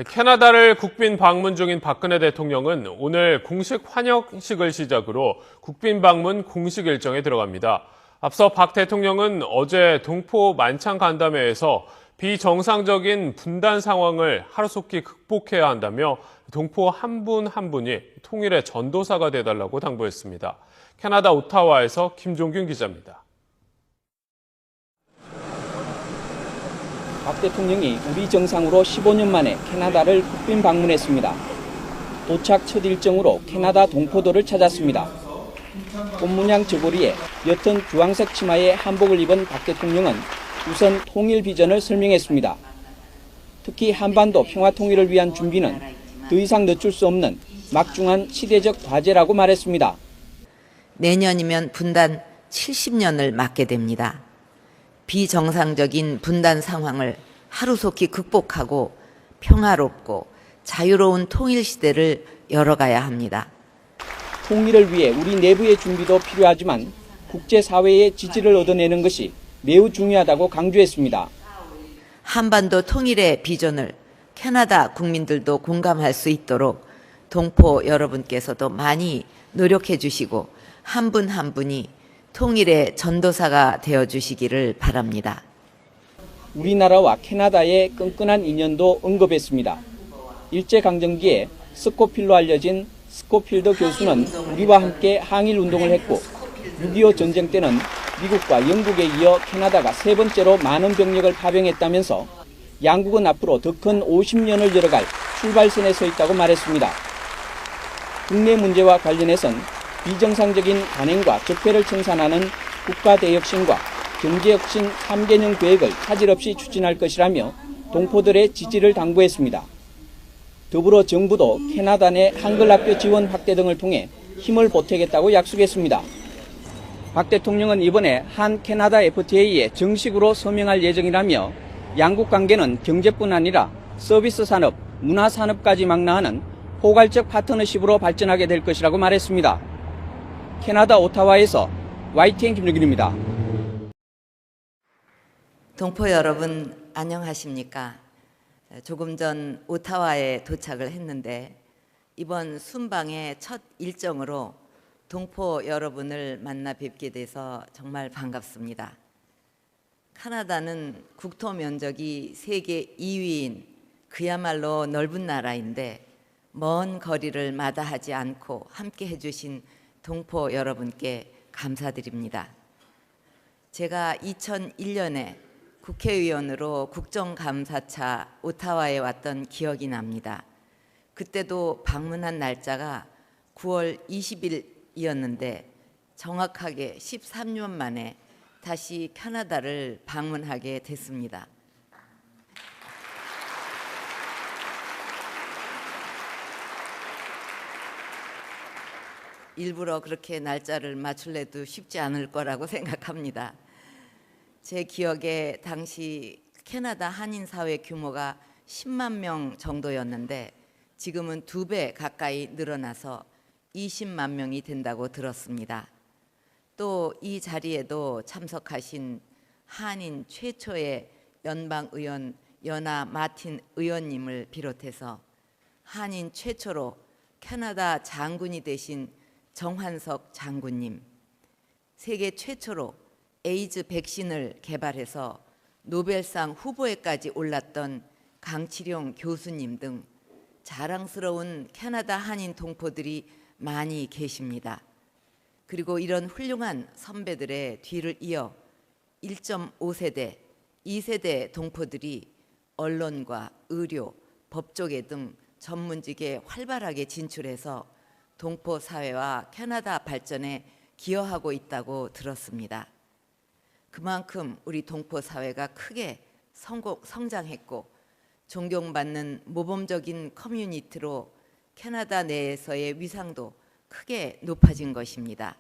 캐나다를 국빈 방문 중인 박근혜 대통령은 오늘 공식 환영식을 시작으로 국빈 방문 공식 일정에 들어갑니다. 앞서 박 대통령은 어제 동포 만찬 간담회에서 비정상적인 분단 상황을 하루속히 극복해야 한다며 동포 한 분 한 분이 통일의 전도사가 돼달라고 당부했습니다. 캐나다 오타와에서 김종균 기자입니다. 박 대통령이 우리 정상으로 15년 만에 캐나다를 국빈 방문했습니다. 도착 첫 일정으로 캐나다 동포도를 찾았습니다. 꽃문양 저고리에 옅은 주황색 치마에 한복을 입은 박 대통령은 우선 통일 비전을 설명했습니다. 특히 한반도 평화 통일을 위한 준비는 더 이상 늦출 수 없는 막중한 시대적 과제라고 말했습니다. 내년이면 분단 70년을 맞게 됩니다. 비정상적인 분단 상황을 하루속히 극복하고 평화롭고 자유로운 통일 시대를 열어가야 합니다. 통일을 위해 우리 내부의 준비도 필요하지만 국제사회의 지지를 얻어내는 것이 매우 중요하다고 강조했습니다. 한반도 통일의 비전을 캐나다 국민들도 공감할 수 있도록 동포 여러분께서도 많이 노력해 주시고 한 분 한 분이 통일의 전도사가 되어주시기를 바랍니다. 우리나라와 캐나다의 끈끈한 인연도 언급했습니다. 일제강점기에 스코필로 알려진 스코필드 교수는 우리와 함께 항일운동을 했고 6.25 전쟁 때는 미국과 영국에 이어 캐나다가 세 번째로 많은 병력을 파병했다면서 양국은 앞으로 더 큰 50년을 열어갈 출발선에 서 있다고 말했습니다. 국내 문제와 관련해선 비정상적인 관행과 적폐를 청산하는 국가대혁신과 경제혁신 3개년 계획을 차질 없이 추진할 것이라며 동포들의 지지를 당부했습니다. 더불어 정부도 캐나다 내 한글학교 지원 확대 등을 통해 힘을 보태겠다고 약속했습니다. 박 대통령은 이번에 한 캐나다 FTA에 정식으로 서명할 예정이라며 양국 관계는 경제뿐 아니라 서비스 산업, 문화 산업까지 망라하는 포괄적 파트너십으로 발전하게 될 것이라고 말했습니다. 캐나다 오타와에서 YTN 김종균입니다. 동포 여러분 안녕하십니까? 조금 전 오타와에 도착을 했는데 이번 순방의 첫 일정으로 동포 여러분을 만나 뵙게 돼서 정말 반갑습니다. 캐나다는 국토 면적이 세계 2위인 그야말로 넓은 나라인데 먼 거리를 마다하지 않고 함께 해주신 동포 여러분께 감사드립니다. 제가 2001년에 국회의원으로 국정감사차 오타와에 왔던 기억이 납니다. 그때도 방문한 날짜가 9월 20일이었는데 정확하게 13년 만에 다시 캐나다를 방문하게 됐습니다. 일부러 그렇게 날짜를 맞출래도 쉽지 않을 거라고 생각합니다. 제 기억에 당시 캐나다 한인사회 규모가 10만 명 정도였는데 지금은 2배 가까이 늘어나서 20만 명이 된다고 들었습니다. 또 이 자리에도 참석하신 한인 최초의 연방의원 연아 마틴 의원님을 비롯해서 한인 최초로 캐나다 장군이 되신 정환석 장군님, 세계 최초로 에이즈 백신을 개발해서 노벨상 후보에까지 올랐던 강치룡 교수님 등 자랑스러운 캐나다 한인 동포들이 많이 계십니다. 그리고 이런 훌륭한 선배들의 뒤를 이어 1.5세대, 2세대 동포들이 언론과 의료, 법조계 등 전문직에 활발하게 진출해서 동포 사회와 캐나다 발전에 기여하고 있다고 들었습니다. 그만큼 우리 동포 사회가 크게 성장했고 존경받는 모범적인 커뮤니티로 캐나다 내에서의 위상도 크게 높아진 것입니다.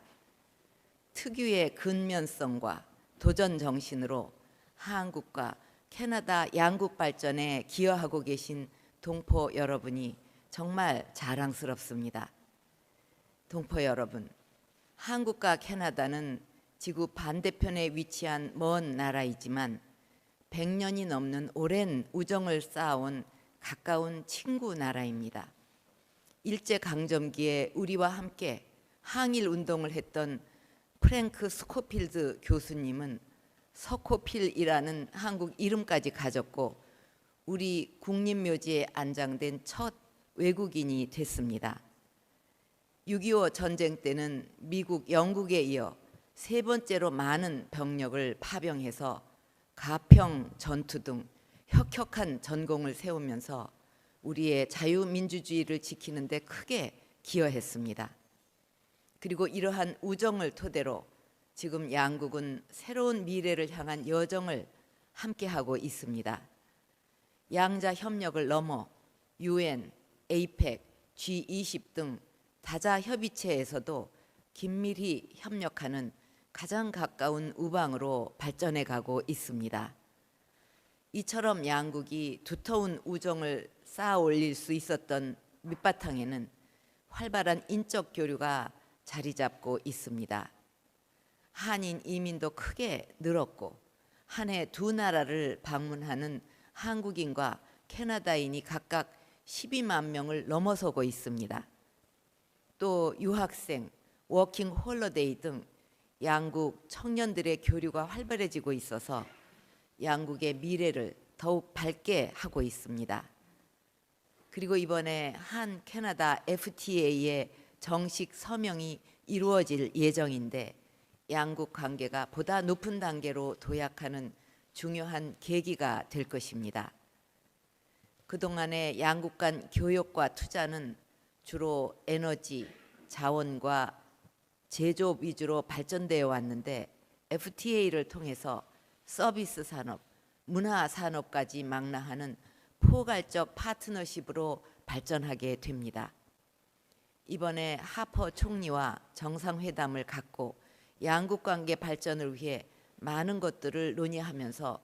특유의 근면성과 도전 정신으로 한국과 캐나다 양국 발전에 기여하고 계신 동포 여러분이 정말 자랑스럽습니다. 동포 여러분, 한국과 캐나다는 지구 반대편에 위치한 먼 나라이지만 100년이 넘는 오랜 우정을 쌓아온 가까운 친구 나라입니다. 일제강점기에 우리와 함께 항일 운동을 했던 프랭크 스코필드 교수님은 서코필이라는 한국 이름까지 가졌고 우리 국립묘지에 안장된 첫 외국인이 됐습니다. 6.25 전쟁 때는 미국, 영국에 이어 세 번째로 많은 병력을 파병해서 가평 전투 등 혁혁한 전공을 세우면서 우리의 자유민주주의를 지키는 데 크게 기여했습니다. 그리고 이러한 우정을 토대로 지금 양국은 새로운 미래를 향한 여정을 함께하고 있습니다. 양자 협력을 넘어 UN, APEC, G20 등 다자 협의체에서도 긴밀히 협력하는 가장 가까운 우방으로 발전해 가고 있습니다. 이처럼 양국이 두터운 우정을 쌓아 올릴 수 있었던 밑바탕에는 활발한 인적 교류가 자리 잡고 있습니다. 한인 이민도 크게 늘었고 한 해 두 나라를 방문하는 한국인과 캐나다인이 각각 12만 명을 넘어서고 있습니다. 또 유학생, 워킹 홀리데이 등 양국 청년들의 교류가 활발해지고 있어서 양국의 미래를 더욱 밝게 하고 있습니다. 그리고 이번에 한 캐나다 FTA의 정식 서명이 이루어질 예정인데 양국 관계가 보다 높은 단계로 도약하는 중요한 계기가 될 것입니다. 그동안의 양국 간 교역과 투자는 주로 에너지, 자원과 제조업 위주로 발전되어 왔는데 FTA를 통해서 서비스 산업, 문화 산업까지 망라하는 포괄적 파트너십으로 발전하게 됩니다. 이번에 하퍼 총리와 정상회담을 갖고 양국 관계 발전을 위해 많은 것들을 논의하면서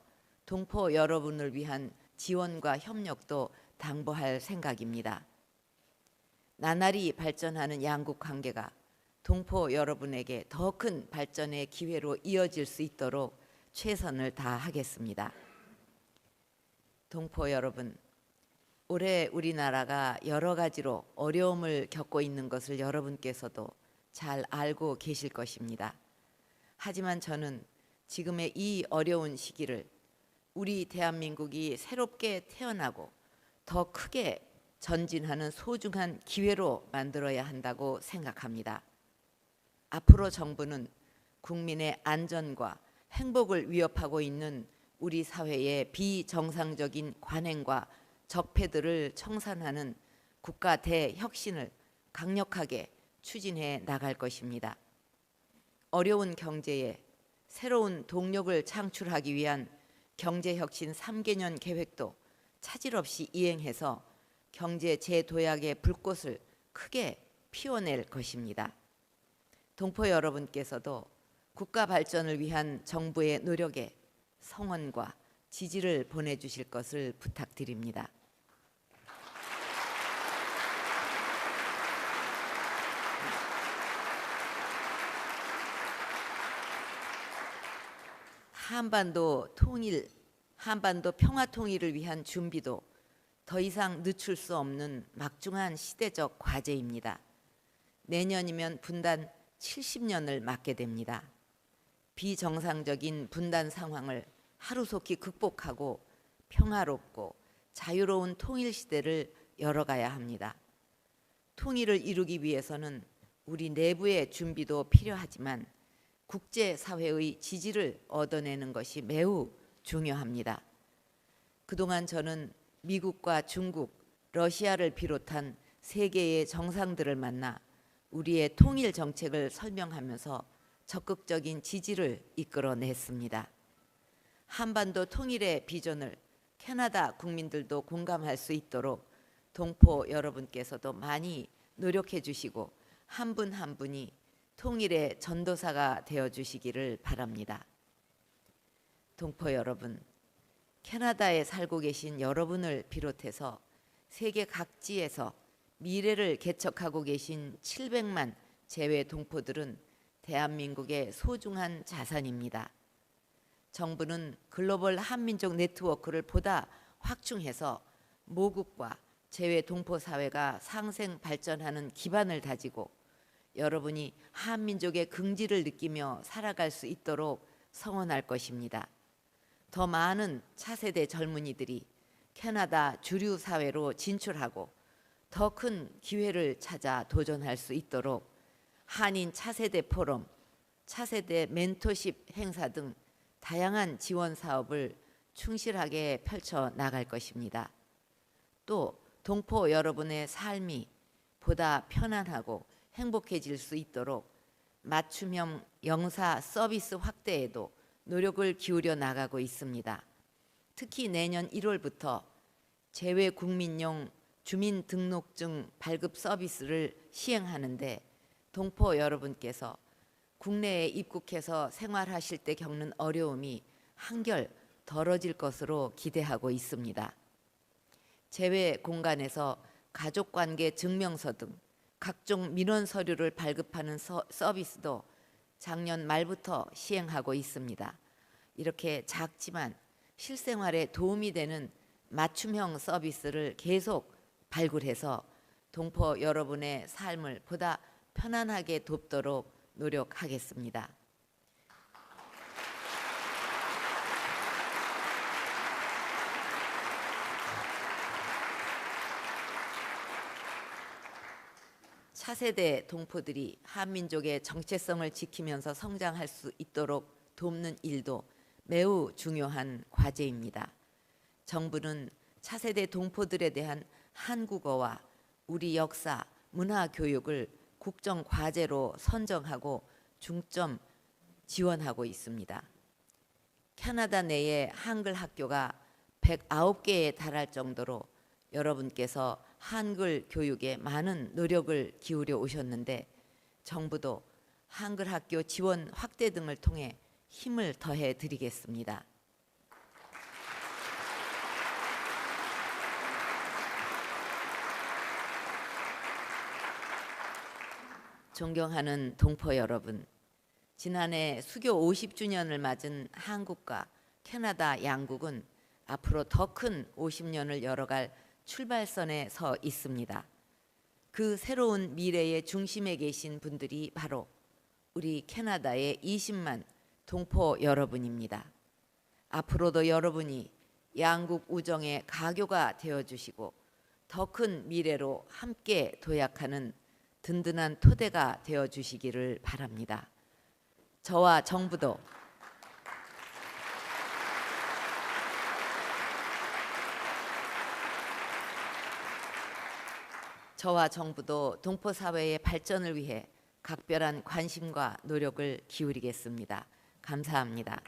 동포 여러분을 위한 지원과 협력도 당부할 생각입니다. 나날이 발전하는 양국 관계가 동포 여러분에게 더 큰 발전의 기회로 이어질 수 있도록 최선을 다하겠습니다. 동포 여러분, 올해 우리나라가 여러 가지로 어려움을 겪고 있는 것을 여러분께서도 잘 알고 계실 것입니다. 하지만 저는 지금의 이 어려운 시기를 우리 대한민국이 새롭게 태어나고 더 크게 전진하는 소중한 기회로 만들어야 한다고 생각합니다. 앞으로 정부는 국민의 안전과 행복을 위협하고 있는 우리 사회의 비정상적인 관행과 적폐들을 청산하는 국가 대혁신을 강력하게 추진해 나갈 것입니다. 어려운 경제에 새로운 동력을 창출하기 위한 경제혁신 3개년 계획도 차질 없이 이행해서 경제 재도약의 불꽃을 크게 피워낼 것입니다. 동포 여러분께서도 국가 발전을 위한 정부의 노력에 성원과 지지를 보내주실 것을 부탁드립니다. 한반도 평화 통일을 위한 준비도 더 이상 늦출 수 없는 막중한 시대적 과제입니다. 내년이면 분단 70년을 맞게 됩니다. 비정상적인 분단 상황을 하루속히 극복하고 평화롭고 자유로운 통일 시대를 열어가야 합니다. 통일을 이루기 위해서는 우리 내부의 준비도 필요하지만 국제사회의 지지를 얻어내는 것이 매우 중요합니다. 그동안 저는 미국과 중국, 러시아를 비롯한 세계의 정상들을 만나 우리의 통일 정책을 설명하면서 적극적인 지지를 이끌어냈습니다. 한반도 통일의 비전을 캐나다 국민들도 공감할 수 있도록 동포 여러분께서도 많이 노력해 주시고 한 분 한 분이 통일의 전도사가 되어 주시기를 바랍니다. 동포 여러분, 캐나다에 살고 계신 여러분을 비롯해서 세계 각지에서 미래를 개척하고 계신 700만 재외 동포들은 대한민국의 소중한 자산입니다. 정부는 글로벌 한민족 네트워크를 보다 확충해서 모국과 재외 동포 사회가 상생 발전하는 기반을 다지고 여러분이 한민족의 긍지를 느끼며 살아갈 수 있도록 성원할 것입니다. 더 많은 차세대 젊은이들이 캐나다 주류 사회로 진출하고 더 큰 기회를 찾아 도전할 수 있도록 한인 차세대 포럼, 차세대 멘토십 행사 등 다양한 지원 사업을 충실하게 펼쳐 나갈 것입니다. 또 동포 여러분의 삶이 보다 편안하고 행복해질 수 있도록 맞춤형 영사 서비스 확대에도 노력을 기울여 나가고 있습니다. 특히 내년 1월부터 재외 국민용 주민등록증 발급 서비스를 시행하는데 동포 여러분께서 국내에 입국해서 생활하실 때 겪는 어려움이 한결 덜어질 것으로 기대하고 있습니다. 재외 공간에서 가족관계 증명서 등 각종 민원 서류를 발급하는 서비스도 작년 말부터 시행하고 있습니다. 이렇게 작지만 실생활에 도움이 되는 맞춤형 서비스를 계속 발굴해서 동포 여러분의 삶을 보다 편안하게 돕도록 노력하겠습니다. 차세대 동포들이 한민족의 정체성을 지키면서 성장할 수 있도록 돕는 일도 매우 중요한 과제입니다. 정부는 차세대 동포들에 대한 한국어와 우리 역사, 문화 교육을 국정 과제로 선정하고 중점 지원하고 있습니다. 캐나다 내에 한글 학교가 109개에 달할 정도로 여러분께서 한글 교육에 많은 노력을 기울여 오셨는데 정부도 한글 학교 지원 확대 등을 통해 힘을 더해 드리겠습니다. 존경하는 동포 여러분, 지난해 수교 50주년을 맞은 한국과 캐나다 양국은 앞으로 더 큰 50년을 열어갈 출발선에 서 있습니다. 그 새로운 미래의 중심에 계신 분들이 바로 우리 캐나다의 20만 동포 여러분입니다. 앞으로도 여러분이 양국 우정의 가교가 되어주시고 더 큰 미래로 함께 도약하는 든든한 토대가 되어주시기를 바랍니다. 저와 정부도 동포 사회의 발전을 위해 각별한 관심과 노력을 기울이겠습니다. 감사합니다.